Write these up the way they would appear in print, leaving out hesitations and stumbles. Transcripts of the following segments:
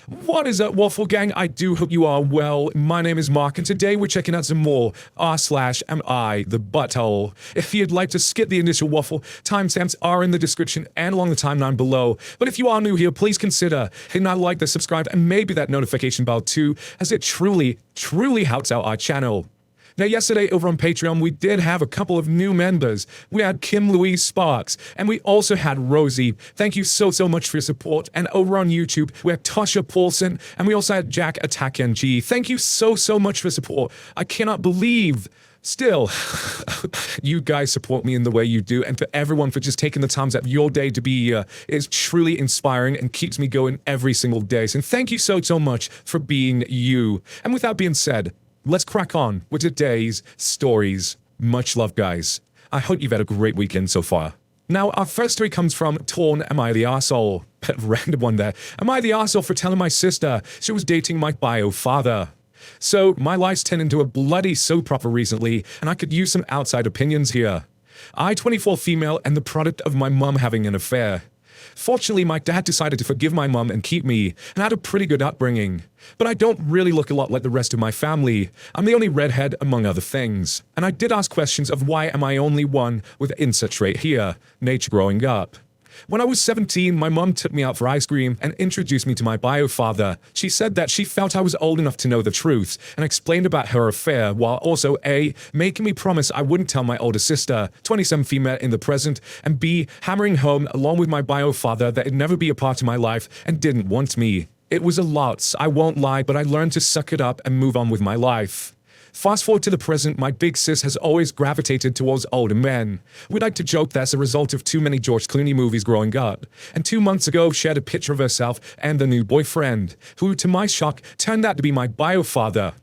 What is up, Waffle Gang? I do hope you are well. My name is Mark, and today we're checking out some more r/am I the butthole. If you'd like to skip the initial waffle, timestamps are in the description and along the timeline below. But if you are new here, please consider hitting that like, the subscribe, and maybe that notification bell too, as it truly helps out our channel. Now, yesterday over on Patreon, we did have a couple of new members. We had Kim Louise Sparks, and we also had Rosie. Thank you so much for your support. And over on YouTube, we had Tasha Paulson, and we also had Jack Attack NG. Thank you so much for support. I cannot believe still, you guys support me in the way you do, and for everyone for just taking the time out of your day to be here. It is truly inspiring and keeps me going every single day. So thank you so much for being you. And with that being said, let's crack on with today's stories. Much love, guys. I hope you've had a great weekend so far. Now, our first story comes from Torn, Am I the Arsehole? Bit of a random one there. Am I the arsehole for telling my sister she was dating my bio father? So, my life's turned into a bloody soap opera recently, and I could use some outside opinions here. I, 24 female, and the product of my mum having an affair. Fortunately, my dad decided to forgive my mum and keep me, and I had a pretty good upbringing. But I don't really look a lot like the rest of my family. I'm the only redhead, among other things. And I did ask questions of why am I only one with insert trait here, nature growing up. When I was 17, my mum took me out for ice cream and introduced me to my bio father. She said that she felt I was old enough to know the truth and explained about her affair, while also A, making me promise I wouldn't tell my older sister, 27 female in the present, and B, hammering home along with my bio father that it'd never be a part of my life and didn't want me. It was a lot, I won't lie, but I learned to suck it up and move on with my life. Fast forward to the present, my big sis has always gravitated towards older men. We like to joke that's a result of too many George Clooney movies growing up. And 2 months ago, shared a picture of herself and the new boyfriend, who, to my shock, turned out to be my bio father.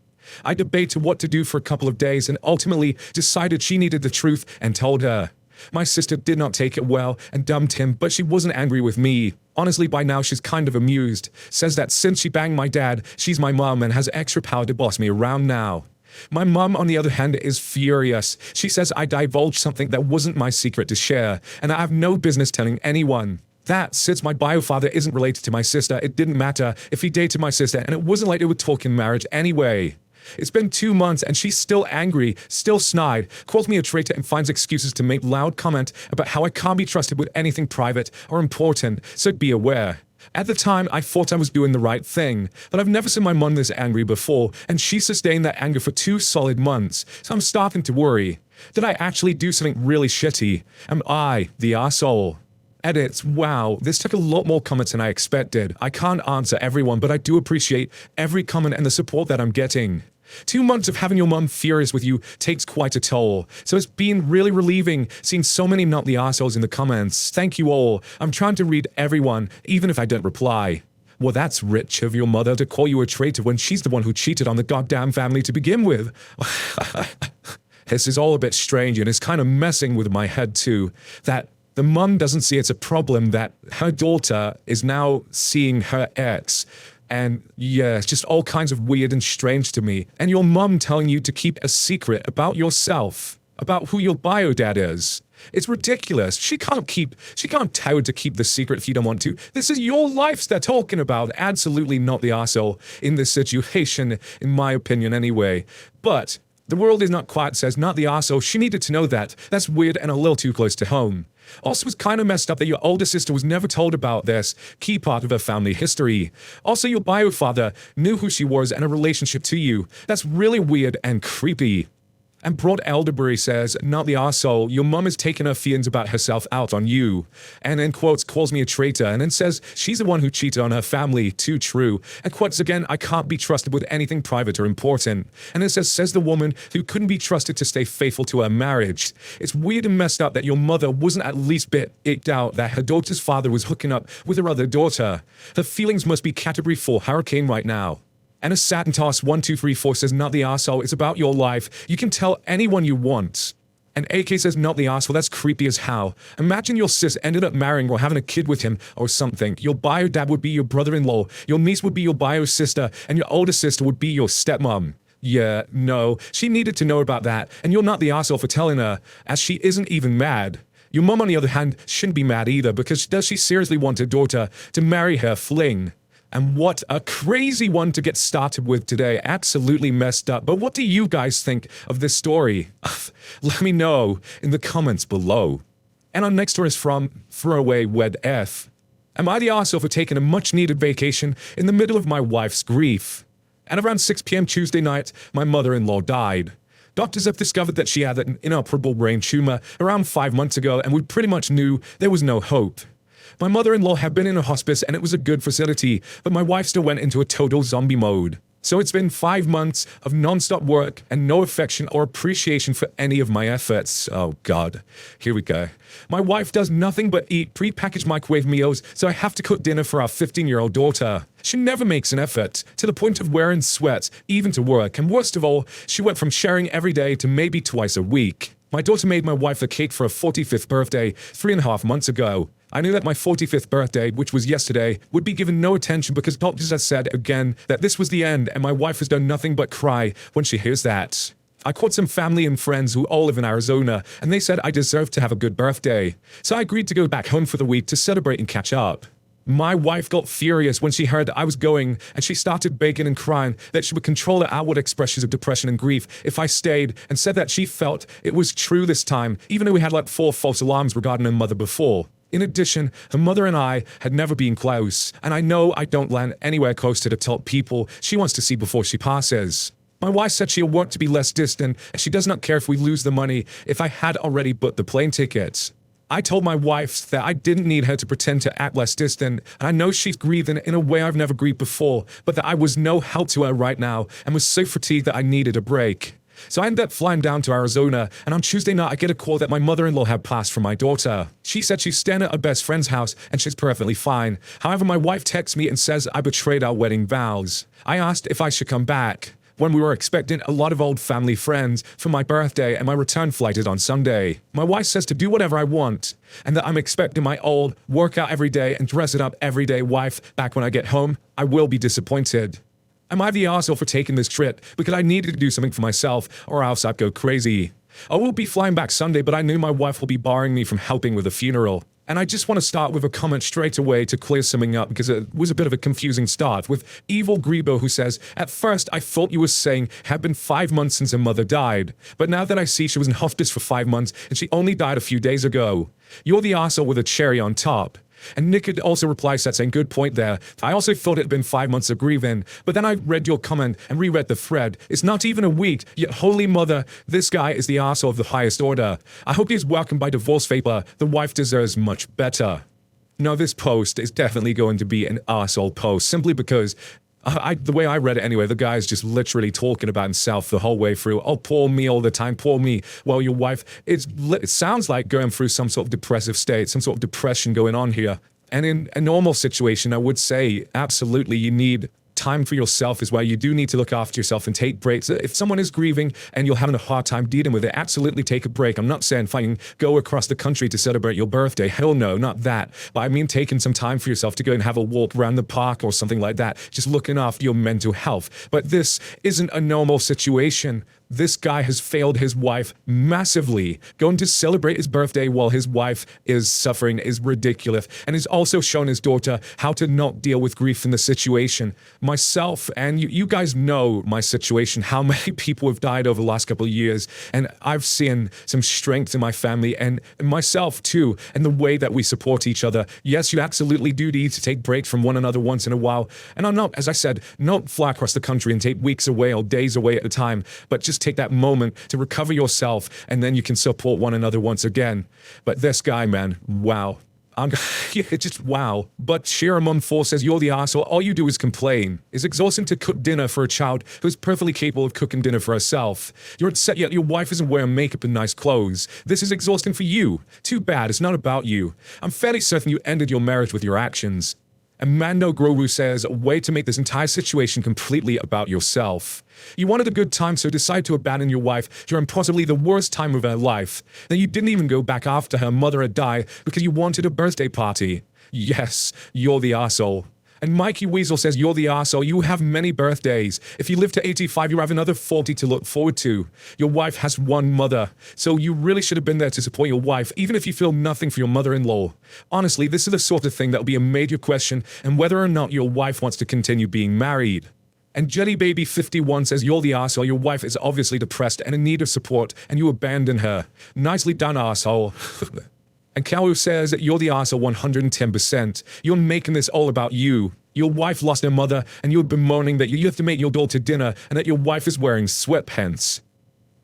I debated what to do for a couple of days and ultimately decided she needed the truth and told her. My sister did not take it well and dumped him, but she wasn't angry with me. Honestly, by now she's kind of amused. Says that since she banged my dad, she's my mom and has extra power to boss me around now. My mum, on the other hand, is furious. She says I divulged something that wasn't my secret to share, and I have no business telling anyone. That, since my bio father isn't related to my sister, it didn't matter if he dated my sister, and it wasn't like they would talk in marriage anyway. It's been 2 months and she's still angry, still snide, calls me a traitor and finds excuses to make loud comment about how I can't be trusted with anything private or important, so be aware. At the time, I thought I was doing the right thing, but I've never seen my mum this angry before, and she sustained that anger for 2 solid months, so I'm starting to worry. Did I actually do something really shitty? Am I the arsehole? Edits, wow, this took a lot more comments than I expected. I can't answer everyone, but I do appreciate every comment and the support that I'm getting. 2 months of having your mum furious with you takes quite a toll, so it's been really relieving seeing so many not the arseholes in the comments. Thank you all. I'm trying to read everyone, even if I don't reply. Well, that's rich of your mother to call you a traitor when she's the one who cheated on the goddamn family to begin with. This is all a bit strange and it's kind of messing with my head too, that the mum doesn't see it's a problem that her daughter is now seeing her ex. And yeah, it's just all kinds of weird and strange to me. And your mum telling you to keep a secret about yourself, about who your bio dad is. It's ridiculous. She can't tell you to keep the secret if you don't want to. This is your life they're talking about. Absolutely not the arsehole in this situation, in my opinion anyway. But the world is not quiet says not the arsehole. She needed to know that. That's weird and a little too close to home. Also, it's kind of messed up that your older sister was never told about this key part of her family history. Also, your bio father knew who she was and a relationship to you. That's really weird and creepy. And Broad Elderbury says, not the arsehole, your mum is taking her feelings about herself out on you. And in quotes, calls me a traitor, and then says she's the one who cheated on her family, too true. And quotes again, I can't be trusted with anything private or important. And it says the woman who couldn't be trusted to stay faithful to her marriage. It's weird and messed up that your mother wasn't at least bit icked out that her daughter's father was hooking up with her other daughter. Her feelings must be category 4 hurricane right now. And a Saturn Toss 1234 says, not the arsehole, it's about your life. You can tell anyone you want. And AK says, not the arsehole, that's creepy as hell. Imagine your sis ended up marrying or having a kid with him or something. Your bio dad would be your brother-in-law, your niece would be your bio sister, and your older sister would be your stepmom. Yeah, no, she needed to know about that, and you're not the arsehole for telling her, as she isn't even mad. Your mum, on the other hand, shouldn't be mad either, because does she seriously want her daughter to marry her fling? And what a crazy one to get started with today. Absolutely messed up. But what do you guys think of this story? Let me know in the comments below. And our next story is from Throwaway Wed F. Am I the arsehole for taking a much-needed vacation in the middle of my wife's grief? At around 6 p.m. Tuesday night, my mother-in-law died. Doctors have discovered that she had an inoperable brain tumor around 5 months ago, and we pretty much knew there was no hope. My mother-in-law had been in a hospice and it was a good facility, but my wife still went into a total zombie mode. So it's been 5 months of non-stop work and no affection or appreciation for any of my efforts. Oh God, here we go. My wife does nothing but eat pre-packaged microwave meals, so I have to cook dinner for our 15-year-old daughter. She never makes an effort, to the point of wearing sweats, even to work, and worst of all, she went from sharing every day to maybe twice a week. My daughter made my wife a cake for her 45th birthday 3.5 months ago. I knew that my 45th birthday, which was yesterday, would be given no attention because doctors have said again that this was the end, and my wife has done nothing but cry when she hears that. I called some family and friends who all live in Arizona, and they said I deserved to have a good birthday. So I agreed to go back home for the week to celebrate and catch up. My wife got furious when she heard that I was going, and she started begging and crying that she would control the outward expressions of depression and grief if I stayed, and said that she felt it was true this time, even though we had like 4 false alarms regarding her mother before. In addition, her mother and I had never been close, and I know I don't land anywhere close to the top people she wants to see before she passes. My wife said she'll want to be less distant, and she does not care if we lose the money if I had already booked the plane tickets. I told my wife that I didn't need her to pretend to act less distant, and I know she's grieving in a way I've never grieved before, but that I was no help to her right now and was so fatigued that I needed a break. So I ended up flying down to Arizona, and on Tuesday night I get a call that my mother-in-law had passed from my daughter. She said she's staying at her best friend's house and she's perfectly fine. However, my wife texts me and says I betrayed our wedding vows. I asked if I should come back, when we were expecting a lot of old family friends for my birthday and my return flight is on Sunday. My wife says to do whatever I want, and that I'm expecting my old work out every day and dress it up every day wife back when I get home. I will be disappointed. Am I the arsehole for taking this trip because I needed to do something for myself or else I'd go crazy? I will be flying back Sunday, but I knew my wife will be barring me from helping with the funeral. And I just want to start with a comment straight away to clear something up because it was a bit of a confusing start with Evil Grebo, who says, at first I thought you were saying it had been 5 months since her mother died, but now that I see she was in hospice for 5 months and she only died a few days ago. You're the arsehole with a cherry on top. And Nick had also replies that saying, good point there. I also thought it had been 5 months of grieving, but then I read your comment and reread the thread. It's not even a week, yet holy mother, this guy is the arsehole of the highest order. I hope he's welcomed by divorce vapor. The wife deserves much better. No, this post is definitely going to be an arsehole post, simply because the way I read it anyway, the guy's just literally talking about himself the whole way through. Oh, poor me all the time, poor me. Well, your wife, it sounds like going through some sort of depressive state, some sort of depression going on here. And in a normal situation, I would say, absolutely, you need time for yourself as well. You do need to look after yourself and take breaks. If someone is grieving and you're having a hard time dealing with it, absolutely take a break. I'm not saying fine, go across the country to celebrate your birthday. Hell no, not that. But I mean taking some time for yourself to go and have a walk around the park or something like that. Just looking after your mental health. But this isn't a normal situation. This guy has failed his wife massively. Going to celebrate his birthday while his wife is suffering is ridiculous. And he's also shown his daughter how to not deal with grief in the situation. Myself, and you guys know my situation, how many people have died over the last couple of years. And I've seen some strength in my family and myself too, and the way that we support each other. Yes, you absolutely do need to take breaks from one another once in a while. And I'm not, as I said, not fly across the country and take weeks away or days away at a time, but just take that moment to recover yourself, and then you can support one another once again. But this guy, man, wow. It's just wow. But Shiramon4 says, you're the arsehole. All you do is complain. It's exhausting to cook dinner for a child who is perfectly capable of cooking dinner for herself. You're upset yet your wife isn't wearing makeup and nice clothes. This is exhausting for you. Too bad, it's not about you. I'm fairly certain you ended your marriage with your actions. And Mando Grogu says, a way to make this entire situation completely about yourself. You wanted a good time, so decide to abandon your wife during possibly the worst time of her life. Then you didn't even go back after her mother had died because you wanted a birthday party. Yes, you're the arsehole. And Mikey Weasel says, you're the arsehole. You have many birthdays. If you live to 85, you have another 40 to look forward to. Your wife has one mother. So you really should have been there to support your wife, even if you feel nothing for your mother-in-law. Honestly, this is the sort of thing that will be a major question and whether or not your wife wants to continue being married. And JellyBaby51 says, you're the arsehole. Your wife is obviously depressed and in need of support, and you abandon her. Nicely done, arsehole. And Kawu says that you're the arsehole 110%. You're making this all about you. Your wife lost her mother, and you're bemoaning that you have to make your daughter dinner and that your wife is wearing sweatpants.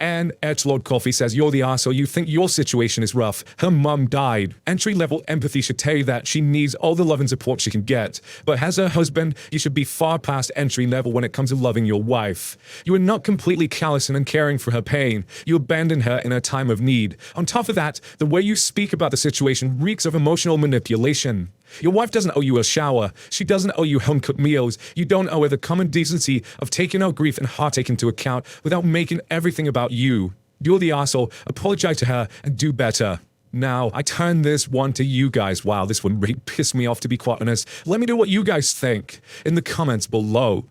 And Edgelord Coffee says, you're the arsehole. You think your situation is rough. Her mum died. Entry-level empathy should tell you that she needs all the love and support she can get. But as her husband, you should be far past entry-level when it comes to loving your wife. You are not completely callous and uncaring for her pain. You abandon her in her time of need. On top of that, the way you speak about the situation reeks of emotional manipulation. Your wife doesn't owe you a shower. She doesn't owe you home-cooked meals. You don't owe her the common decency of taking her grief and heartache into account without making everything about you. You're the arsehole. Apologize to her and do better. Now, I turn this one to you guys. Wow, this one really pissed me off, to be quite honest. Let me know what you guys think in the comments below.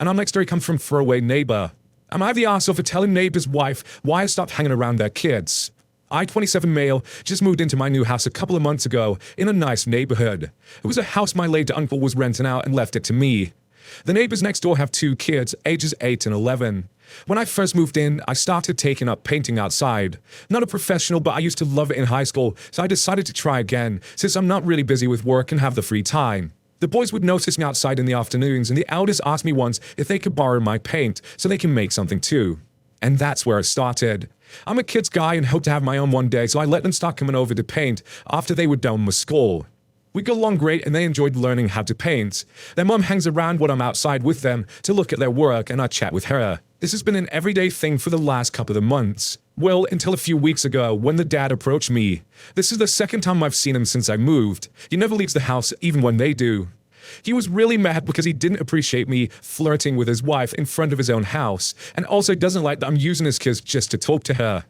And our next story comes from Throwaway Neighbor. Am I the arsehole for telling neighbor's wife why I stopped hanging around their kids? I, 27 male, just moved into my new house a couple of months ago in a nice neighborhood. It was a house my late uncle was renting out and left it to me. The neighbors next door have 2 kids, ages 8 and 11. When I first moved in, I started taking up painting outside. Not a professional, but I used to love it in high school, so I decided to try again, since I'm not really busy with work and have the free time. The boys would notice me outside in the afternoons, and the eldest asked me once if they could borrow my paint so they can make something too. And that's where it started. I'm a kids guy and hope to have my own one day, so I let them start coming over to paint after they were done with school. We got along great and they enjoyed learning how to paint. Their mum hangs around when I'm outside with them to look at their work and I chat with her. This has been an everyday thing for the last couple of months. Well, until a few weeks ago when the dad approached me. This is the second time I've seen him since I moved. He never leaves the house even when they do. He was really mad because he didn't appreciate me flirting with his wife in front of his own house, and also doesn't like that I'm using his kids just to talk to her.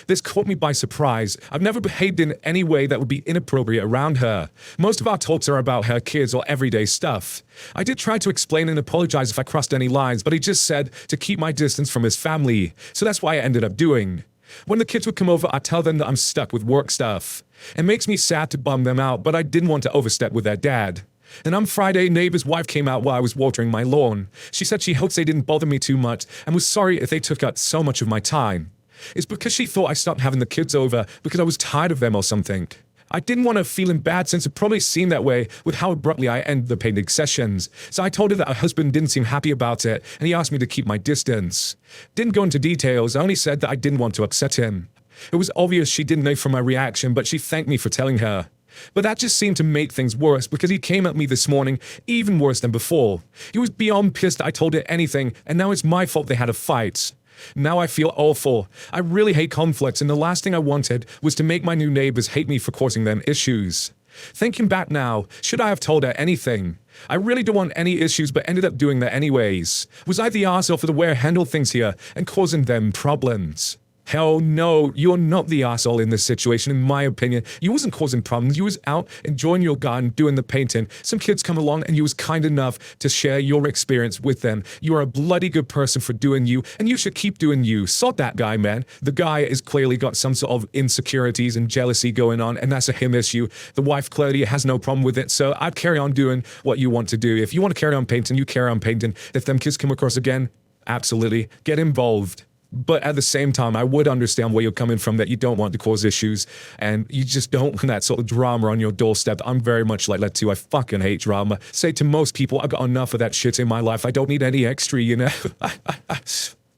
This caught me by surprise. I've never behaved in any way that would be inappropriate around her. Most of our talks are about her kids or everyday stuff. I did try to explain and apologize if I crossed any lines, but he just said to keep my distance from his family, so that's why I ended up doing. When the kids would come over, I tell them that I'm stuck with work stuff. It makes me sad to bum them out, but I didn't want to overstep with their dad. And on Friday, neighbor's wife came out while I was watering my lawn. She said she hopes they didn't bother me too much and was sorry if they took up so much of my time. It's because she thought I stopped having the kids over because I was tired of them or something. I didn't want her feeling bad since it probably seemed that way with how abruptly I ended the painting sessions. So I told her that her husband didn't seem happy about it and he asked me to keep my distance. Didn't go into details, I only said that I didn't want to upset him. It was obvious she didn't know from my reaction, but she thanked me for telling her. But that just seemed to make things worse because he came at me this morning even worse than before. He was beyond pissed I told her anything, and now it's my fault they had a fight. Now I feel awful. I really hate conflicts, and the last thing I wanted was to make my new neighbors hate me for causing them issues. Thinking back now, should I have told her anything? I really don't want any issues but ended up doing that anyways. Was I the arsehole for the way I handled things here and causing them problems? Hell no, you're not the asshole in this situation, in my opinion. You wasn't causing problems. You was out enjoying your garden, doing the painting. Some kids come along and you was kind enough to share your experience with them. You are a bloody good person for doing you, and you should keep doing you. Sod that guy, man. The guy has clearly got some sort of insecurities and jealousy going on, and that's a him issue. The wife clearly has no problem with it, so I'd carry on doing what you want to do. If you want to carry on painting, you carry on painting. If them kids come across again, absolutely, get involved. But at the same time, I would understand where you're coming from, that you don't want to cause issues and you just don't want that sort of drama on your doorstep. I'm very much like that too. I fucking hate drama. Say to most people, I've got enough of that shit in my life. I don't need any extra, you know?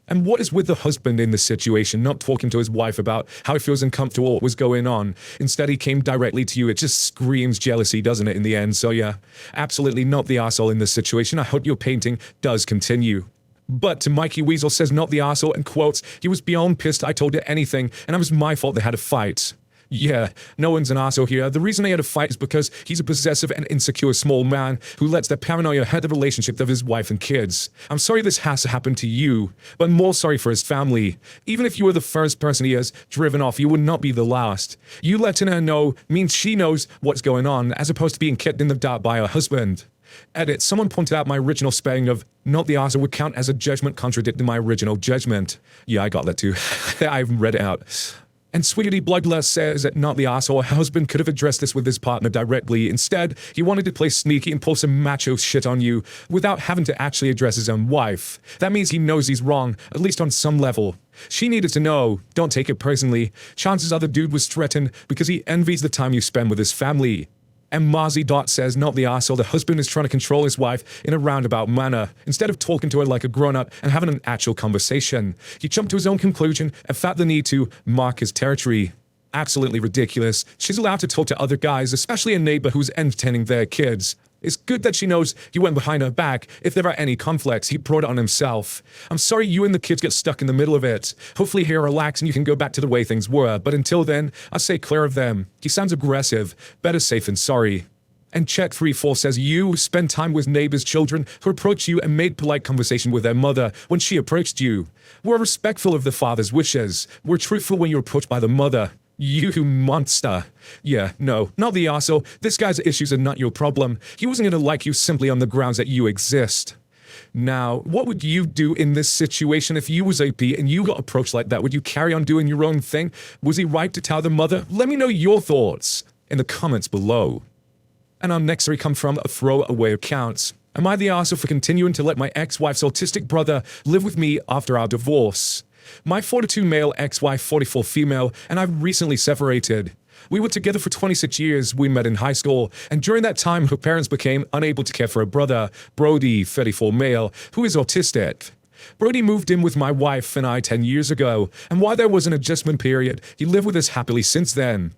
And what is with the husband in this situation, not talking to his wife about how he feels uncomfortable, what was going on? Instead, he came directly to you. It just screams jealousy, doesn't it, in the end? So yeah, absolutely not the arsehole in this situation. I hope your painting does continue. But to Mikey Weasel says not the arsehole and quotes, he was beyond pissed I told her anything and it was my fault they had a fight. Yeah, no one's an arsehole here. The reason they had a fight is because he's a possessive and insecure small man who lets their paranoia hurt the relationship of his wife and kids. I'm sorry this has to happen to you, but I'm more sorry for his family. Even if you were the first person he has driven off, you would not be the last. You letting her know means she knows what's going on as opposed to being kept in the dark by her husband. Edit. Someone pointed out my original spelling of not the arsehole would count as a judgment contradicting my original judgment. Yeah, I got that too. I've read it out. And Sweetie Bloodlust says that not the asshole husband could have addressed this with his partner directly. Instead, he wanted to play sneaky and pull some macho shit on you without having to actually address his own wife. That means he knows he's wrong, at least on some level. She needed to know. Don't take it personally. Chances are the dude was threatened because he envies the time you spend with his family. And Marzi Dot says, not the asshole, the husband is trying to control his wife in a roundabout manner, instead of talking to her like a grown-up and having an actual conversation. He jumped to his own conclusion and felt the need to mark his territory. Absolutely ridiculous. She's allowed to talk to other guys, especially a neighbor who's entertaining their kids. It's good that she knows he went behind her back. If there are any conflicts, he brought it on himself. I'm sorry you and the kids get stuck in the middle of it. Hopefully he'll relax and you can go back to the way things were, but until then, I say clear of them. He sounds aggressive. Better safe than sorry. And Chet34 says you spend time with neighbors' children who approach you and made polite conversation with their mother when she approached you. We're respectful of the father's wishes. We're truthful when you're approached by the mother. You monster. Yeah, no, not the arsehole. This guy's issues are not your problem. He wasn't gonna like you simply on the grounds that you exist. Now, what would you do in this situation if you was AP and you got approached like that? Would you carry on doing your own thing? Was he right to tell the mother? Let me know your thoughts in the comments below. And our next three come from a throwaway account. Am I the arsehole for continuing to let my ex-wife's autistic brother live with me after our divorce? My 42 male ex-wife, 44 female, and I've recently separated. We were together for 26 years, we met in high school, and during that time her parents became unable to care for a brother, Brody, 34 male, who is autistic. Brody moved in with my wife and I 10 years ago, and while there was an adjustment period, he lived with us happily since then.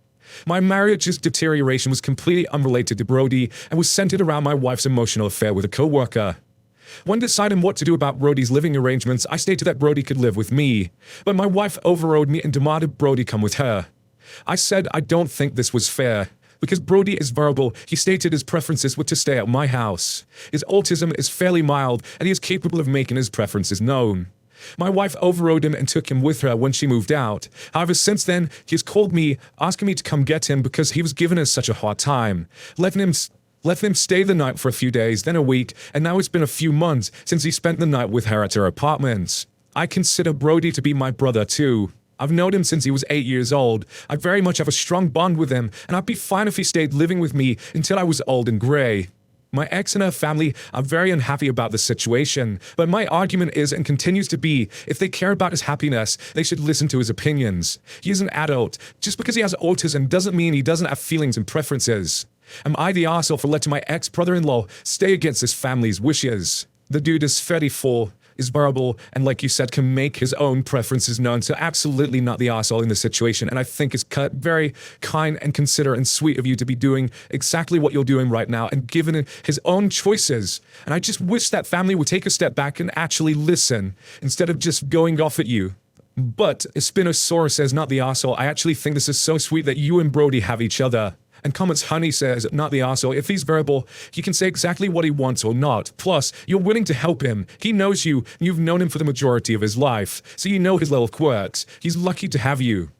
My marriage's deterioration was completely unrelated to Brody and was centered around my wife's emotional affair with a co-worker. When deciding what to do about Brody's living arrangements, I stated that Brody could live with me, but my wife overrode me and demanded Brody come with her. I said I don't think this was fair. Because Brody is verbal, he stated his preferences were to stay at my house. His autism is fairly mild, and he is capable of making his preferences known. My wife overrode him and took him with her when she moved out. However, since then, he has called me, asking me to come get him because he was giving us such a hard time. Letting him stay the night for a few days, then a week, and now it's been a few months since he spent the night with her at her apartment. I consider Brody to be my brother too. I've known him since he was 8 years old. I very much have a strong bond with him, and I'd be fine if he stayed living with me until I was old and grey. My ex and her family are very unhappy about the situation, but my argument is and continues to be, if they care about his happiness, they should listen to his opinions. He is an adult. Just because he has autism doesn't mean he doesn't have feelings and preferences. Am I the arsehole for letting my ex-brother-in-law stay against his family's wishes? The dude is 34, is verbal, and like you said, can make his own preferences known, so absolutely not the arsehole in this situation, and I think it's very kind and considerate and sweet of you to be doing exactly what you're doing right now and giving it his own choices. And I just wish that family would take a step back and actually listen, instead of just going off at you. But Spinosaurus says, not the arsehole. I actually think this is so sweet that you and Brody have each other. And Comments Honey says, not the arsehole. If he's verbal, he can say exactly what he wants or not. Plus, you're willing to help him. He knows you, and you've known him for the majority of his life, so you know his little quirks. He's lucky to have you.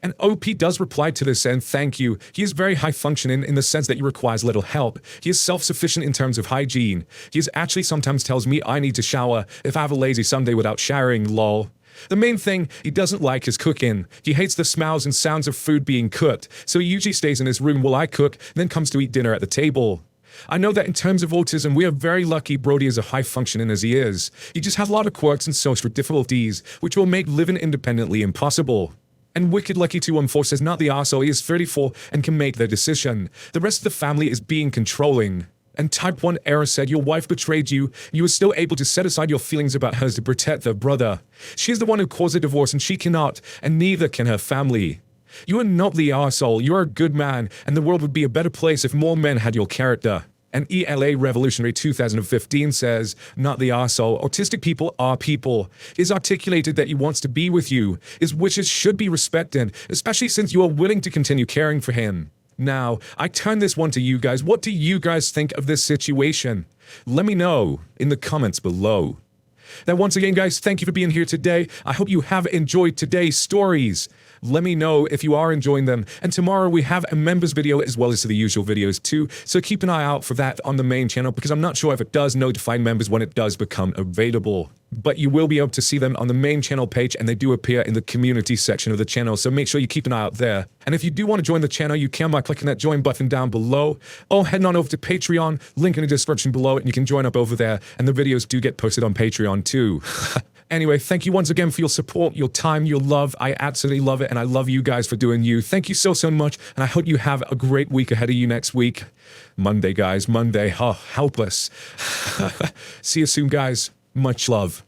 And OP does reply to this and thank you. He is very high functioning in the sense that he requires little help. He is self-sufficient in terms of hygiene. He is actually sometimes tells me I need to shower if I have a lazy Sunday without showering, lol. The main thing he doesn't like is cooking. He hates the smells and sounds of food being cooked, so he usually stays in his room while I cook, then comes to eat dinner at the table. I know that in terms of autism, we are very lucky Brody is a high functioning as he is. He just has a lot of quirks and social difficulties, which will make living independently impossible. And Wicked Lucky 214 says, not the arsehole, he is 34 and can make their decision. The rest of the family is being controlling. And Type 1 Error said, your wife betrayed you, you were still able to set aside your feelings about hers to protect their brother. She is the one who caused the divorce and she cannot, and neither can her family. You are not the arsehole, you are a good man, and the world would be a better place if more men had your character. And ELA Revolutionary 2015 says, not the arsehole, autistic people are people. It is articulated that he wants to be with you. His wishes should be respected, especially since you are willing to continue caring for him. Now, I turn this one to you guys. What do you guys think of this situation? Let me know in the comments below. Now, once again, guys, thank you for being here today. I hope you have enjoyed today's stories. Let me know if you are enjoying them. And tomorrow we have a members video as well as the usual videos too. So keep an eye out for that on the main channel, because I'm not sure if it does notify members when it does become available. But you will be able to see them on the main channel page, and they do appear in the community section of the channel, so make sure you keep an eye out there. And if you do want to join the channel, you can by clicking that join button down below, or heading on over to Patreon, link in the description below, and you can join up over there, and the videos do get posted on Patreon too. Anyway, thank you once again for your support, your time, your love. I absolutely love it, and I love you guys for doing you. Thank you so, so much, and I hope you have a great week ahead of you next week. Monday, guys, Monday. Oh, help us. See you soon, guys. Much love.